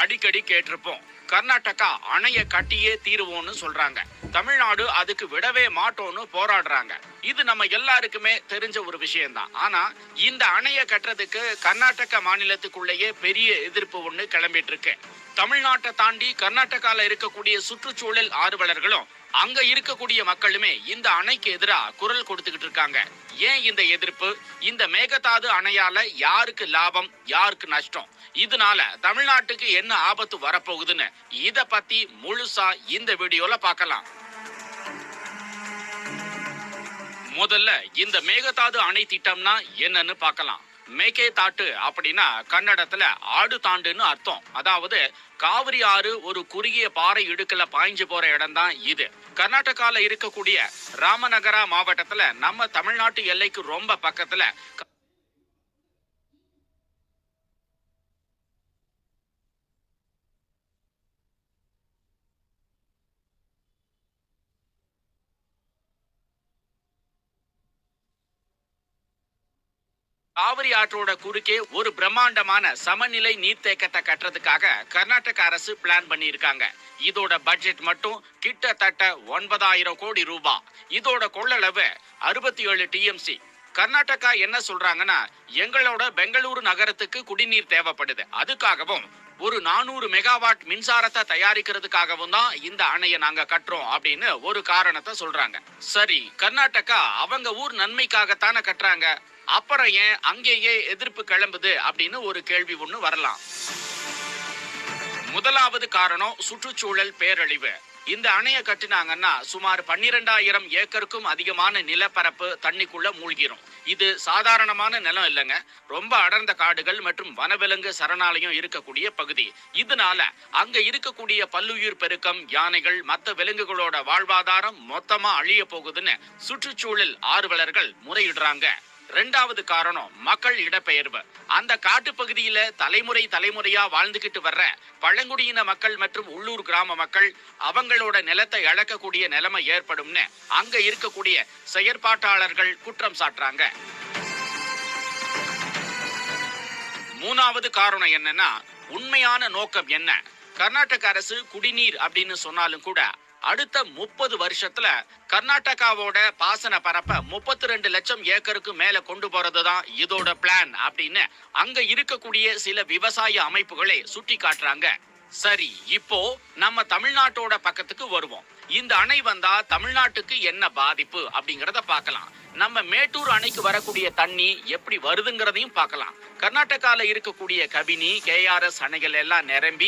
அடிக்கடி கேட்டிருப்போம். கர்நாடகா அணைய கட்டியே தீருவோம்னு சொல்றாங்க. தமிழ்நாடு அதுக்கு விடவே மாட்டோம்னு போராடுறாங்க. இது நம்ம எல்லாருக்குமே தெரிஞ்ச ஒரு விஷயம்தான். ஆனா இந்த அணைய கட்டுறதுக்கு கர்நாடக மாநிலத்துக்குள்ளேயே பெரிய எதிர்ப்பு ஒண்ணு கிளம்பிட்டு இருக்கு. தமிழ்நாட்டை தாண்டி கர்நாடகால இருக்கக்கூடிய சுற்றுச்சூழல் ஆர்வலர்களும் அங்க இருக்கக்கூடிய மக்களுமே இந்த அணைக்கு எதிராக குரல் கொடுத்துக்கிட்டு இருக்காங்க. ஏன் இந்த எதிர்ப்பு? இந்த மேகதாது அணையால யாருக்கு லாபம், யாருக்கு நஷ்டம், இதனால தமிழ்நாட்டுக்கு என்ன ஆபத்து வரப்போகுதுன்னு இத பத்தி முழுசா இந்த வீடியோல பார்க்கலாம். முதல்ல இந்த மேகதாது அணை திட்டம்னா என்னன்னு பார்க்கலாம். மேகேதாட்டு அப்படின்னா கன்னடத்துல ஆடு தாண்டுன்னு அர்த்தம். அதாவது காவிரி ஆறு ஒரு குறுகிய பாறை இடுக்குல பாய்ஞ்சு போற இடம் தான் இது. கர்நாடகால இருக்கக்கூடிய ராமநகரா மாவட்டத்துல நம்ம தமிழ்நாட்டு எல்லைக்கு ரொம்ப பக்கத்துல காவிரி ஆற்றோட குறுக்கே ஒரு பிரம்மாண்டமான சமநிலை நீர்த்தேக்கத்தை கட்டுறதுக்காக கர்நாடக அரசு பிளான் பண்ணியிருக்காங்க. இதோட பட்ஜெட் மட்டும் கிட்டத்தட்ட 9,000 கோடி ரூபாய். இதோட கொள்ளளவு 67 டிஎம்சி. கர்நாடகா என்ன சொல்றாங்கன்னா, எங்களோட பெங்களூரு நகரத்துக்கு குடிநீர் தேவைப்படுது, அதுக்காகவும் ஒரு 400 மெகாவாட் மின்சாரத்தை தயாரிக்கிறதுக்காகவும் தான் இந்த அணையை நாங்க கட்டுறோம் அப்படின்னு ஒரு காரணத்தை சொல்றாங்க. சரி, கர்நாடகா அவங்க ஊர் நன்மைக்காகத்தானே கட்டுறாங்க, அப்புறம் ஏன் அங்கேயே எதிர்ப்பு கிளம்புது அப்படின்னு ஒரு கேள்வி ஒண்ணு வரலாம். முதலாவது காரணம் சுற்றுச்சூழல் பேரழிவு. இந்த அணையை கட்டினாங்கன்னா சுமார் 12,000 ஏக்கருக்கும் அதிகமான நிலப்பரப்பு தண்ணிக்குள்ள மூழ்கிரும். இது சாதாரணமான நிலம் இல்லைங்க, ரொம்ப அடர்ந்த காடுகள் மற்றும் வனவிலங்கு சரணாலயம் இருக்கக்கூடிய பகுதி. இதனால அங்க இருக்கக்கூடிய பல்லுயிர் பெருக்கம், யானைகள், மற்ற விலங்குகளோட வாழ்வாதாரம் மொத்தமா அழிய போகுதுன்னு சுற்றுச்சூழல் ஆர்வலர்கள் முறையிடுறாங்க. ரெண்டாவது காரணம் மக்கள் இடப்பெயர்வு. அந்த காட்டு பகுதியில தலைமுறையா வாழ்ந்துகிட்டு வர்ற பழங்குடியின மக்கள் மற்றும் உள்ளூர் கிராம மக்கள் அவங்களோட நிலத்தை இழக்கக்கூடிய நிலைமை ஏற்படும்னு அங்க இருக்கக்கூடிய செயற்பாட்டாளர்கள் குற்றம் சாட்டுறாங்க. மூணாவது காரணம் என்னன்னா, உண்மையான நோக்கம் என்ன? கர்நாடக அரசு குடிநீர் அப்படின்னு சொன்னாலும் கூட அடுத்த 30 வருஷத்துல கர்நாடகாவோட பாசன பரப்ப 32 லட்சம் ஏக்கருக்கு மேல கொண்டு போறதுதான் இதோட பிளான் அப்படின்னு அங்க இருக்கக்கூடிய சில விவசாய அமைப்புகளை சுட்டி காட்டுறாங்க. சரி, இப்போ நம்ம தமிழ்நாட்டோட பக்கத்துக்கு வருவோம். இந்த அணை வந்தா தமிழ்நாட்டுக்கு என்ன பாதிப்பு அப்படிங்கறத பார்க்கலாம். நம்ம மேட்டூர் அணைக்கு வரக்கூடிய தண்ணி எப்படி வருதுங்கிறதையும் பார்க்கலாம். கர்நாடகால இருக்கக்கூடிய கபினி, KRS அணைகள் எல்லாம் நிரம்பி